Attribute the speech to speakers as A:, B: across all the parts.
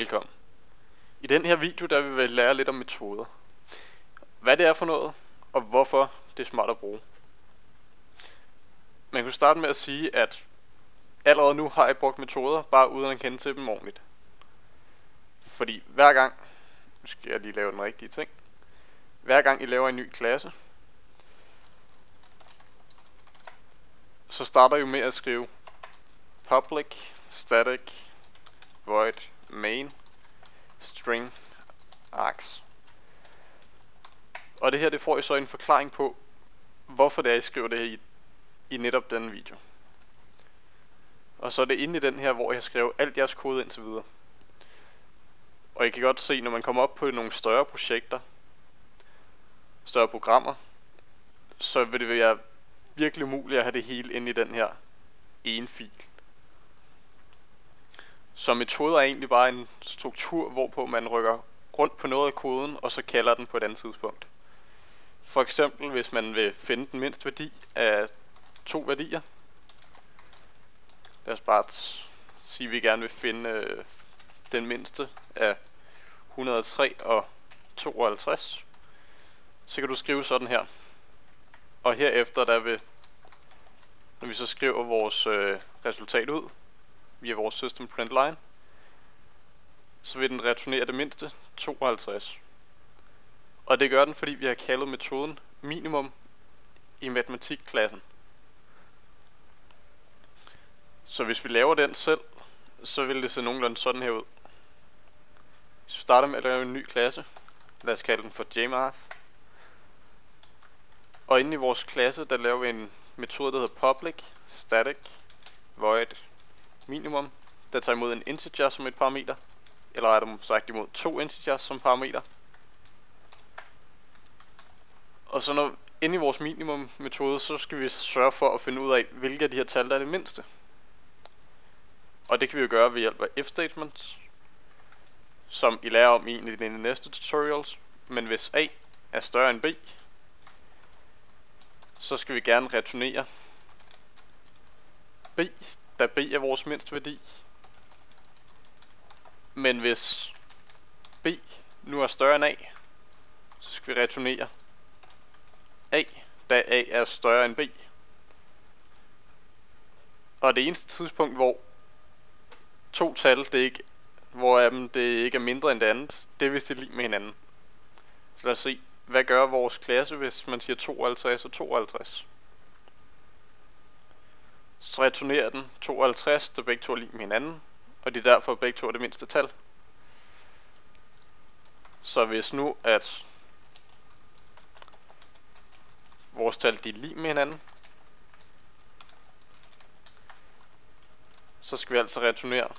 A: Velkommen. I den her video der vil vi lære lidt om metoder. Hvad det er for noget, og hvorfor det er smart at bruge. Man kunne starte med at sige, at allerede nu har jeg brugt metoder, bare uden at kende til dem ordentligt. Fordi hver gang, nu skal jeg lige lave den rigtige ting, hver gang I laver en ny klasse, så starter I jo med at skrive public static void main string args. Og det her, det får I så en forklaring på, hvorfor det er, I skriver det her i netop denne video. Og så er det inde i den her, hvor jeg har skrevet alt jeres kode indtil videre. Og I kan godt se, når man kommer op på nogle større projekter, større programmer, så vil det være virkelig umuligt at have det hele inde i den her ene fil. Så metoder er egentlig bare en struktur, hvorpå man rykker rundt på noget af koden, og så kalder den på et andet tidspunkt. For eksempel, hvis man vil finde den mindste værdi af to værdier. Lad os bare sige, at vi gerne vil finde den mindste af 103 og 52. Så kan du skrive sådan her. Og herefter, når vi så skriver vores resultat ud, via vores system print line, så vil den returnere det mindste 52. Og det gør den, fordi vi har kaldet metoden minimum i matematikklassen. Så hvis vi laver den selv, så vil det se nogenlunde sådan her ud. Hvis vi starter med at lave en ny klasse, lad os kalde den for java. Og inde i vores klasse, der laver vi en metode, der hedder public static void minimum, der tager imod en integer som et parameter, eller er der sagt imod to integers som parameter. Og så når inde i vores minimum metode, så skal vi sørge for at finde ud af, hvilke af de her tal der er det mindste. Og det kan vi jo gøre ved hjælp af if statements, som I lærer om i de næste tutorials. Men hvis a er større end b, så skal vi gerne returnere b, da b er vores mindste værdi. Men hvis b nu er større end a, så skal vi returnere a, da a er større end b. Og det eneste tidspunkt, hvor to tal, hvor af dem det ikke er mindre end det andet, det er hvis det er lig med hinanden. Så lad os se, hvad gør vores klasse, hvis man siger 52 og 52. Så returnerer den 52, da begge to er lig med hinanden, og de derfor begge to er det mindste tal. Så hvis nu at vores tal de er lig med hinanden, så skal vi altså returnere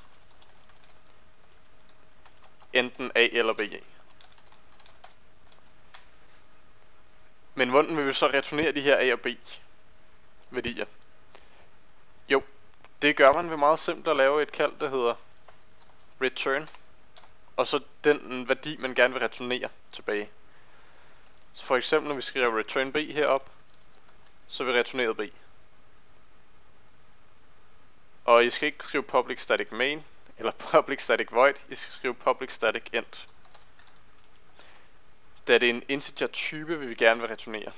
A: enten A eller B. Men hvordan vil vi så returnere de her A og B værdier? Jo, det gør man ved meget simpelt at lave et kald, der hedder return, og så den værdi man gerne vil returnere tilbage. Så for eksempel når vi skriver return B herop, så vil vi returnere B. Og I skal ikke skrive public static main eller public static void, I skal skrive public static int. Da det er en integer type, vil vi gerne vil returnere.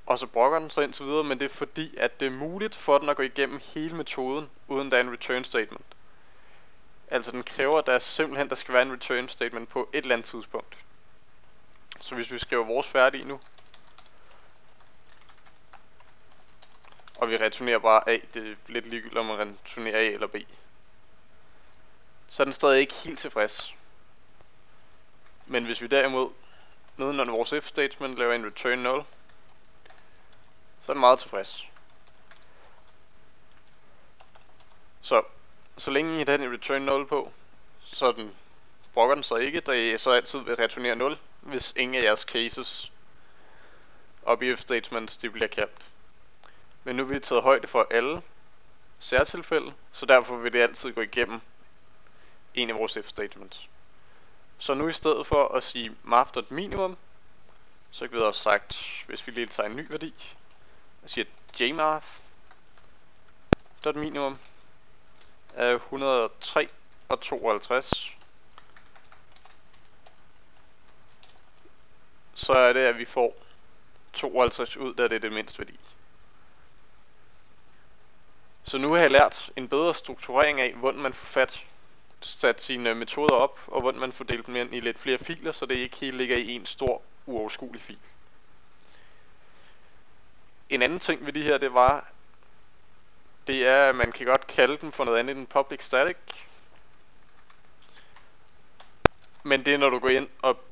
A: Og så brokker den så indtil videre, men det er fordi, at det er muligt for den at gå igennem hele metoden, uden der er en return statement. Altså den kræver, at der simpelthen skal være en return statement på et eller andet tidspunkt. Så hvis vi skriver vores færdige nu, og vi returnerer bare A, det er lidt ligegyldigt om man returnerer A eller B, så er den stadig ikke helt tilfreds. Men hvis vi derimod nedenunder vores if statement laver en return 0, så er den meget tilfreds. Så længe I har en return 0 på, så brokker den så ikke, da I så altid vil returnere 0, hvis ingen af jeres cases op i if statements de bliver kaldt. Men nu har vi taget højde for alle særtilfælde, så derfor vil det altid gå igennem en af vores if statements. Så nu i stedet for at sige math.minimum, så kan vi også sagt, hvis vi lige tager en ny værdi, og siger jmath.minimum er 103 og 52, så er det, at vi får 52 ud, da det er det mindste værdi. Så nu har jeg lært en bedre strukturering af, hvordan man får sat sine metoder op, og hvordan man får delt dem ind i lidt flere filer, så det ikke helt ligger i en stor, uoverskuelig fil. En anden ting ved de her, det er, at man kan godt kalde dem for noget andet end public static. Men det er, når du går ind og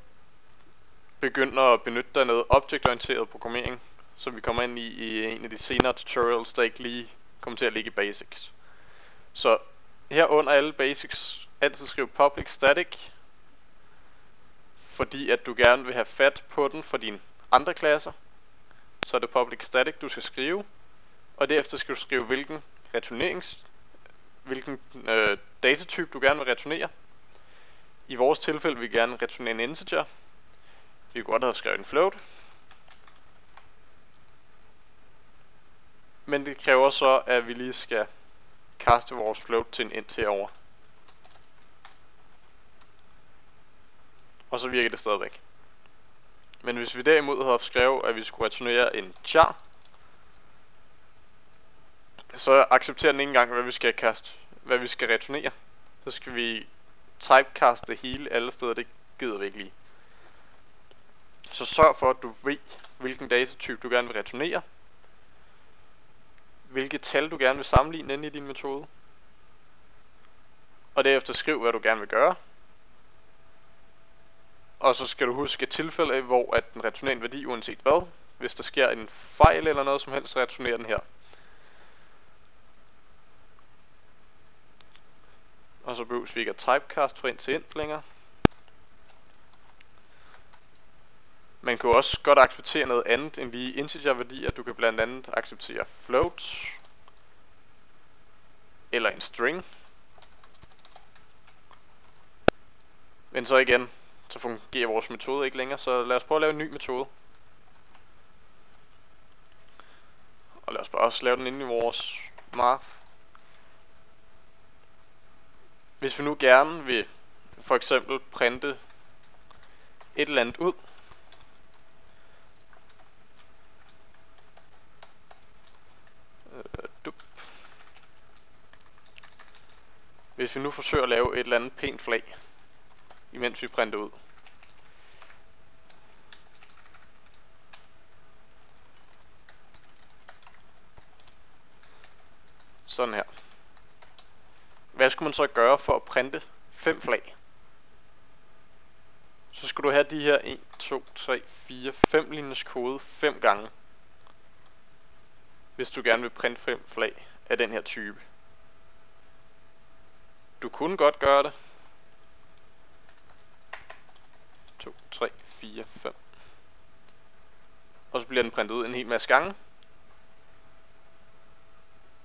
A: begynder at benytte dig af noget objektorienteret programmering, som vi kommer ind i en af de senere tutorials, der ikke lige kommer til at ligge i basics. Så her under alle basics, altid skriv public static, fordi at du gerne vil have fat på den for dine andre klasser. Så er det public static, du skal skrive, og derefter skal du skrive, hvilken datatype du gerne vil returnere. I vores tilfælde vil vi gerne returnere en integer. Vi kunne godt have skrevet en float. Men det kræver så, at vi lige skal kaste vores float til en int herover. Og så virker det stadigvæk. Men hvis vi derimod havde skrevet, at vi skulle returnere en char, så accepterer den ikke engang, hvad vi skal returnere. Så skal vi typecaste hele alle steder, det gider vi ikke lige. Så sørg for, at du ved, hvilken datatype du gerne vil returnere, hvilke tal du gerne vil sammenligne inde i din metode, og derefter skriv, hvad du gerne vil gøre. Og så skal du huske et tilfælde, hvor at den returnerer en værdi uanset hvad. Hvis der sker en fejl eller noget som helst, så returnerer den her. Og så behøver vi ikke at typecast fra int til int længere. Man kan også godt acceptere noget andet end lige integer-værdier. Du kan blandt andet acceptere floats eller en string. Men så igen, så fungerer vores metode ikke længere, så lad os prøve at lave en ny metode. Og lad os bare også lave den inde i vores mark. Hvis vi nu gerne vil for eksempel printe et eller andet ud, hvis vi nu forsøger at lave et eller andet pænt flag, imens vi printer ud. Sådan her. Hvad skulle man så gøre for at printe 5 flag? Så skulle du have de her 1, 2, 3, 4, 5 linjers kode 5 gange. Hvis du gerne vil printe 5 flag af den her type. Du kunne godt gøre det. 2, 3, 4, 5. Og så bliver den printet ud en hel masse gange.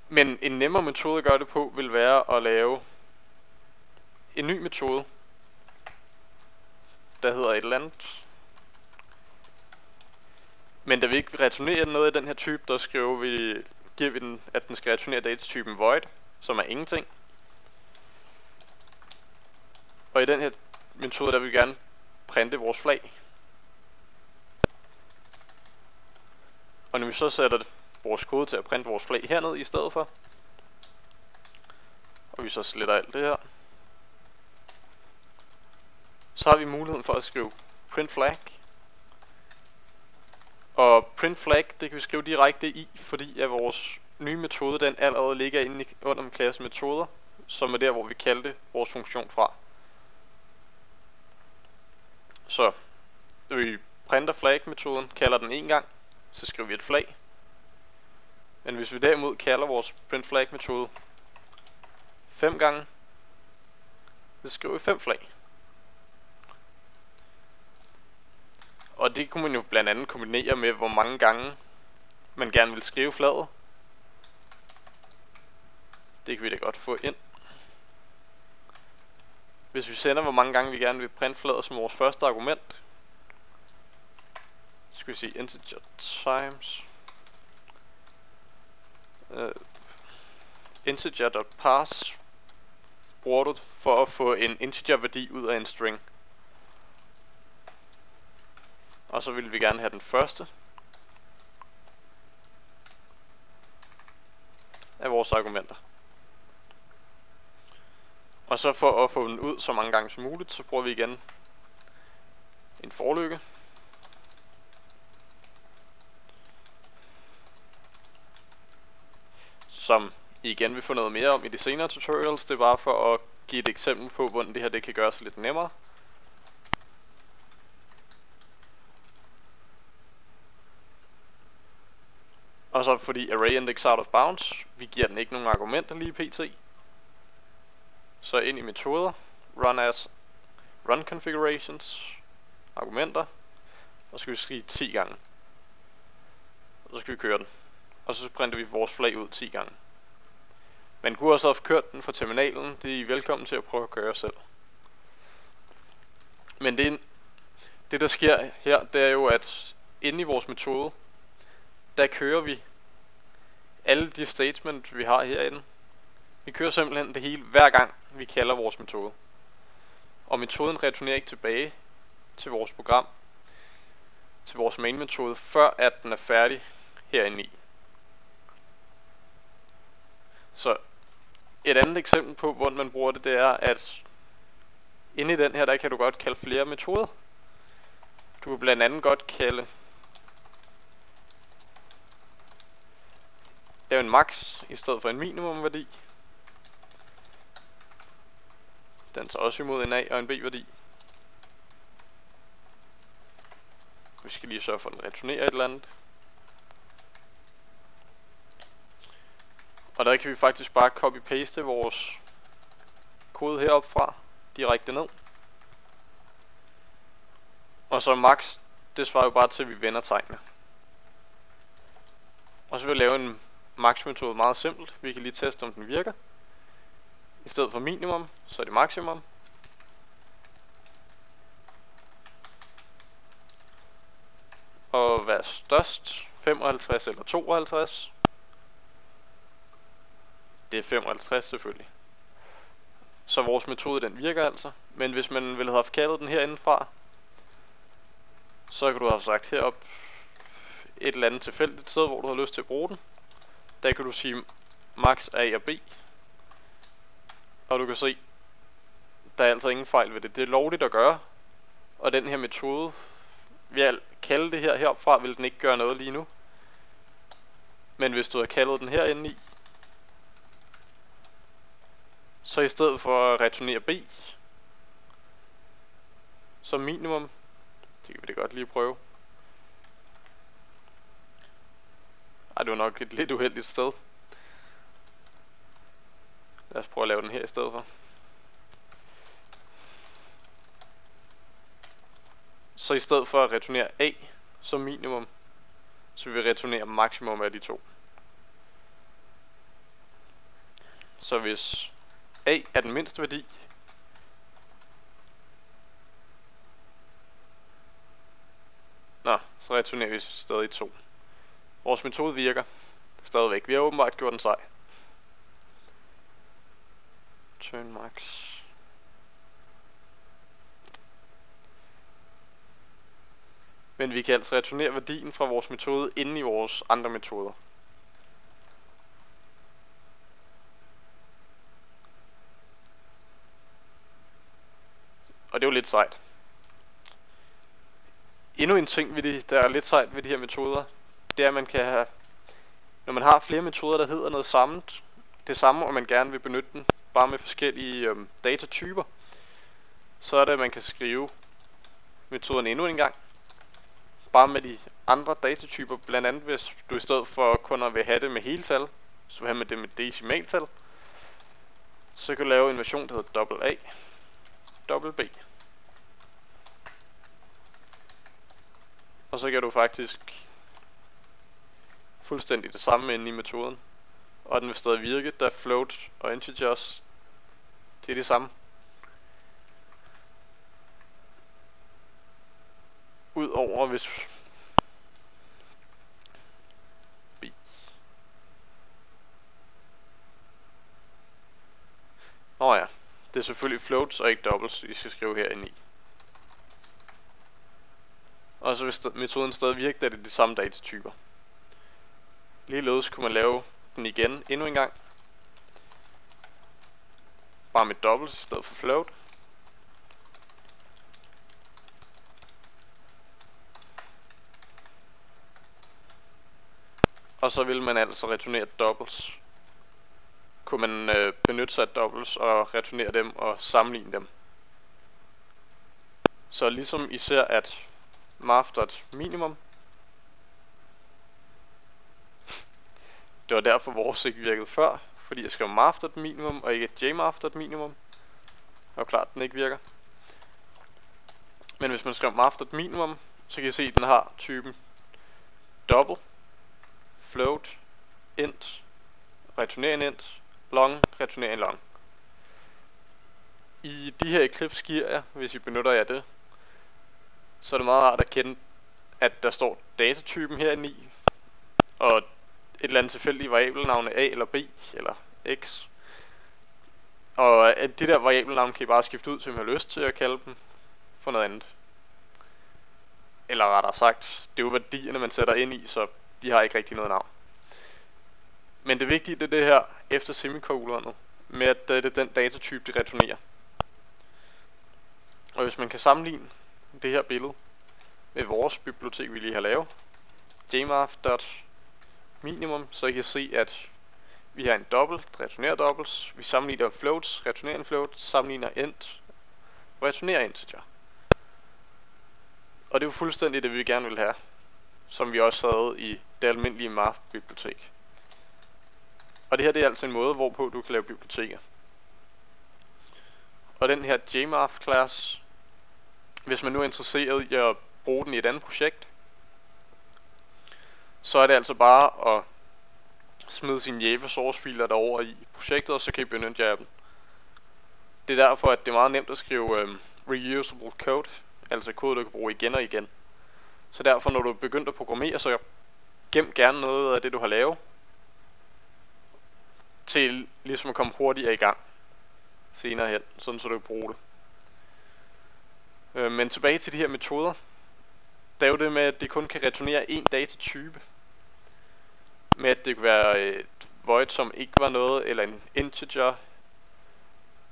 A: Men en nemmere metode at gøre det på vil være at lave en ny metode, der hedder et eller andet. Men da vi ikke returnerer noget af den her type, der giver vi den, at den skal returnere datatypen void, som er ingenting. Og i den her metode, der vil vi gerne printe vores flag. Og når vi så sætter vores kode til at printe vores flag hernede i stedet for, og vi så sletter alt det her, så har vi muligheden for at skrive print flag. Og print flag, det kan vi skrive direkte i, fordi at vores nye metode, den allerede ligger inde under en klasse metoder, som er der, hvor vi kaldte vores funktion fra. Så når vi printer flag-metoden, kalder den en gang, så skriver vi et flag. Men hvis vi derimod kalder vores print flag-metode 5 gange, så skriver vi 5 flag. Og det kunne man jo blandt andet kombinere med, hvor mange gange man gerne vil skrive flaget. Det kan vi da godt få ind. Hvis vi sender, hvor mange gange vi gerne vil printe flaget som vores første argument, så skal vi sige integer times integer.parse. Bruger du for at få en integer værdi ud af en string. Og så vil vi gerne have den første af vores argumenter. Og så for at få den ud så mange gange som muligt, så bruger vi igen en forlykke. Som I igen vil få noget mere om i de senere tutorials. Det er bare for at give et eksempel på, hvordan det her det kan gøres lidt nemmere. Og så fordi array index out of bounds, vi giver den ikke nogen argumenter lige pt. Så ind i metoder, run configurations, argumenter, og så skal vi skrive 10 gange. Og så skal vi køre den. Og så printer vi vores flag ud 10 gange. Man kunne også have kørt den fra terminalen, det er I velkommen til at prøve at gøre selv. Men det der sker her, det er jo, at inde i vores metode, der kører vi alle de statements, vi har herinde. Vi kører simpelthen det hele, hver gang vi kalder vores metode. Og metoden returnerer ikke tilbage til vores program, til vores main metode, før at den er færdig herinde i. Så et andet eksempel på, hvordan man bruger det, det er, at inde i den her, der kan du godt kalde flere metoder. Du kan blandt andet godt kalde lave en max i stedet for en minimumværdi. Den tager også imod en A og en B-værdi. Vi skal lige sørge for, at den returnerer et eller andet. Og der kan vi faktisk bare copy-paste vores kode heroppe fra direkte ned. Og så max, det svarer jo bare til, at vi vender tegnene. Og så vil jeg lave en max-metode meget simpelt. Vi kan lige teste, om den virker. I stedet for minimum, så er det maksimum. Og hvad er størst? 55 eller 52? Det er 55 selvfølgelig. Så vores metode den virker altså. Men hvis man ville have kaldet den herindefra, så kan du have sagt herop et eller andet tilfældigt sted, hvor du har lyst til at bruge den. Der kan du sige max A og B. Og du kan se, der er altså ingen fejl ved det. Det er lovligt at gøre. Og den her metode, ved at kalde det her heropfra, vil den ikke gøre noget lige nu. Men hvis du har kaldet den herinde i, så i stedet for at returnere B som minimum, det kan vi da godt lige prøve. Ej, det var nok et lidt uheldigt sted. Lad os prøve at lave den her i stedet for. Så i stedet for at returnere A som minimum, så vil vi returnere maksimum af de to. Så hvis A er den mindste værdi, så returnerer vi stadig 2. Vores metode virker stadigvæk. Vi har åbenbart gjort den sej. Turn max. Men vi kan altså returnere værdien fra vores metode inde i vores andre metoder. Og det er jo lidt sejt. Endnu en ting ved der er lidt sejt ved de her metoder, det er, at man kan have, når man har flere metoder, der hedder noget det samme, og man gerne vil benytte den, bare med forskellige datatyper, så er det, at man kan skrive metoden endnu en gang, bare med de andre datatyper, blandt andet hvis du i stedet for kun at vil have det med heltal, så vil have med det med decimaltal, så kan du lave en version, der hedder dobbelt A, dobbelt B. Og så kan du faktisk fuldstændig det samme inde i metoden. Og den vil stadig virke, da float og integers, det er det samme. Udover hvis B. Ja, Det er selvfølgelig floats og ikke doubles, vi skal skrive herinde i. Og så hvis metoden stadig virker, er det de samme datatyper. Ligeledes kunne man lave den igen endnu en gang. Bare med doubles i stedet for float. Og så vil man altså returnere doubles. Kunne man benytte sig af doubles og returnere dem og sammenligne dem. Så ligesom I ser, at math.minimum, det var derfor vores ikke virkede før, fordi jeg skrev math.minimum og ikke jmath.minimum. Og klart den ikke virker. Men hvis man skriver math.minimum, så kan I se, at den har typen double, float, int, returner en int, long, returner en long. I de her eclipse giver jeg, hvis I benytter jer det, så er det meget rart at kende, at der står datatypen herinde i, og et eller andet tilfældigt variabelnavn A eller B eller X. Og at de der variabelnavn kan I bare skifte ud til, om I har lyst til at kalde dem for noget andet. Eller rettere sagt, det er jo værdierne, man sætter ind i, så de har ikke rigtig noget navn. Men det vigtige det er det her efter semikolonet, med at det er den datatype, de returnerer. Og hvis man kan sammenligne det her billede med vores bibliotek, vi lige har lavet, jmath.minimum, så I kan se, at vi har en dobbelt, returnerer doubles, vi sammenligner floats, returnerer en float, sammenligner int, returnerer integer. Og det er jo fuldstændig det, vi gerne vil have, som vi også havde i det almindelige math-bibliotek. Og det her det er altså en måde, hvorpå du kan lave biblioteker. Og den her jmath-class, hvis man nu er interesseret i at bruge den i et andet projekt, så er det altså bare at smide sine Java source filer derover i projektet, og så kan I benytte jer af dem. Det er derfor, at det er meget nemt at skrive reusable code, altså kode, du kan bruge igen og igen. Så derfor, når du er begyndt at programmere, så gem gerne noget af det, du har lavet, til ligesom at komme hurtigere i gang senere hen, sådan så du kan bruge det. Men tilbage til de her metoder. Der er jo det med, at det kun kan returnere én datatype. Med at det kunne være et void, som ikke var noget, eller en integer,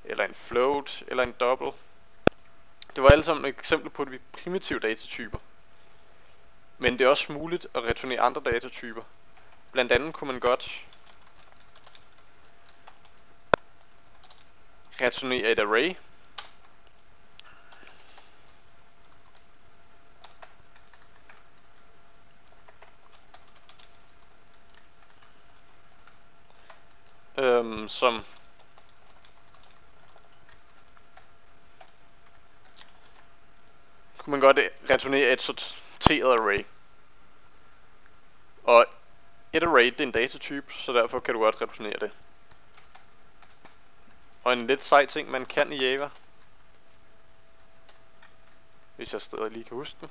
A: eller en float, eller en double. Det var alle sammen et eksempel på de primitive datatyper. Men det er også muligt at returnere andre datatyper. Blandt andet kunne man godt returnere et array. Som kunne man godt returnere et sorteret array. Og et array det er en datatype, så derfor kan du godt returnere det. Og en lidt sej ting man kan i Java, hvis jeg stadig lige kan huske den.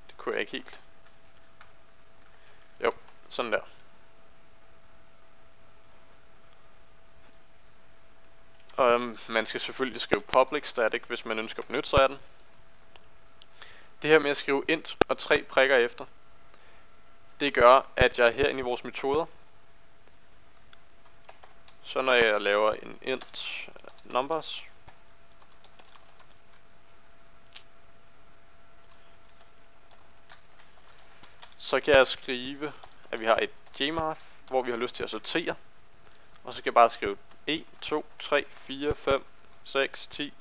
A: Det kunne jeg ikke helt. Jo, sådan der. Og man skal selvfølgelig skrive public static, hvis man ønsker at benytte sig af den. Det her med at skrive int og 3 prikker efter, det gør, at jeg herinde i vores metoder, så når jeg laver en int numbers, så kan jeg skrive, at vi har et jmath, hvor vi har lyst til at sortere. Og så kan jeg bare skrive 1, 2, 3, 4, 5, 6, 10,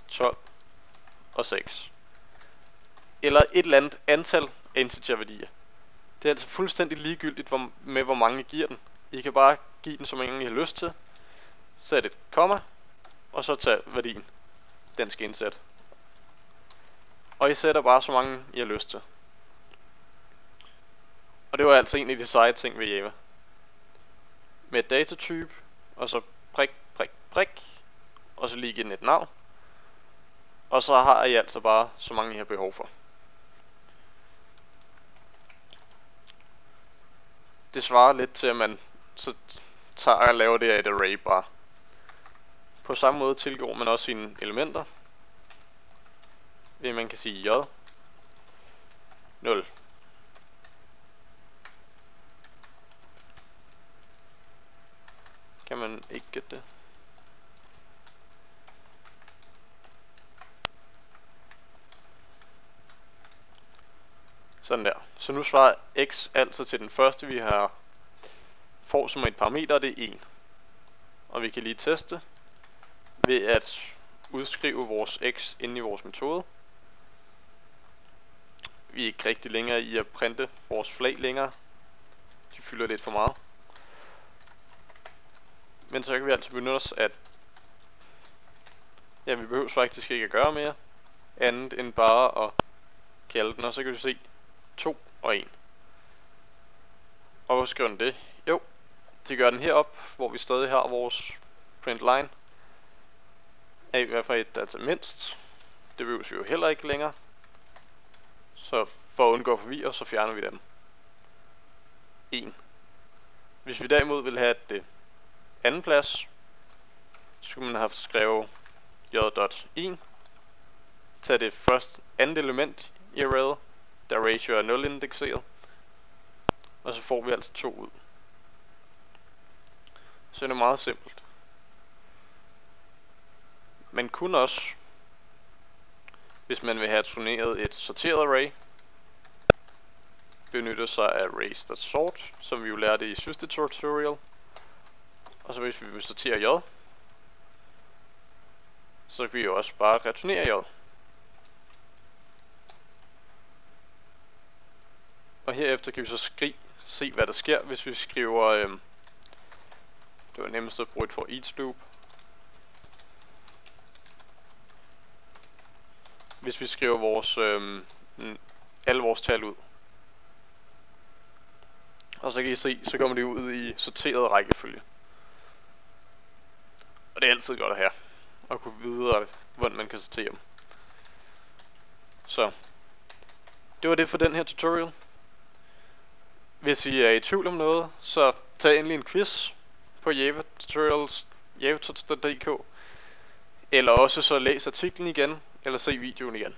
A: 12 og 6. Eller et eller andet antal integerværdier. Det er altså fuldstændig ligegyldigt med hvor mange I giver den. I kan bare give den så mange I har lyst til. Sæt et komma, og så tag værdien. Den skal indsætte. Og I sætter bare så mange I har lyst til. Og det var altså en af de seje ting ved Java. Med et datatype, og så prik, prik, prik, og så lige igen et navn. Og så har I altså bare så mange I har behov for. Det svarer lidt til, at man så tager og laver det af et array bare. På samme måde tilgår man også sine elementer, ved man kan sige j 0. Kan man ikke gætte det? Sådan der. Så nu svarer x altid til den første, vi får som et parameter, det er 1. Og vi kan lige teste ved at udskrive vores x inde i vores metode. Vi er ikke rigtig længere i at printe vores flag længere. De fylder lidt for meget. Men så kan vi altid benytte os at vi behøver faktisk ikke at gøre mere andet end bare at kalde den, og så kan vi se 2 og 1. Og hvor skriver den det? Jo, det gør den herop, hvor vi stadig har vores print line af hvad for et der er til mindst. Det behøver vi jo heller ikke længere. Så for at undgå forvirring, så fjerner vi dem. 1. Hvis vi derimod vil have det anden plads, så skulle man have skrevet j.1, tage det andet element i arrayet, der ratio er 0 indekseret, og så får vi altså 2 ud. Så det er meget simpelt. Man kunne også, hvis man vil have turneret et sorteret array, benytte sig af arrays.sort, som vi jo lærte i sidste tutorial. Og så hvis vi vil sortere j, så kan vi jo også bare returnere j. Og herefter kan vi så se hvad der sker, hvis vi skriver, det var nemmest at bruge et for each loop. Hvis vi skriver alle vores tal ud. Og så kan I se, så kommer det ud i sorteret rækkefølge. Og det er altid godt at have, og kunne vide, hvordan man kan sortere dem. Så, det var det for den her tutorial. Hvis I er i tvivl om noget, så tag endelig en quiz på java-tuts.dk, eller også så læs artiklen igen, eller se videoen igen.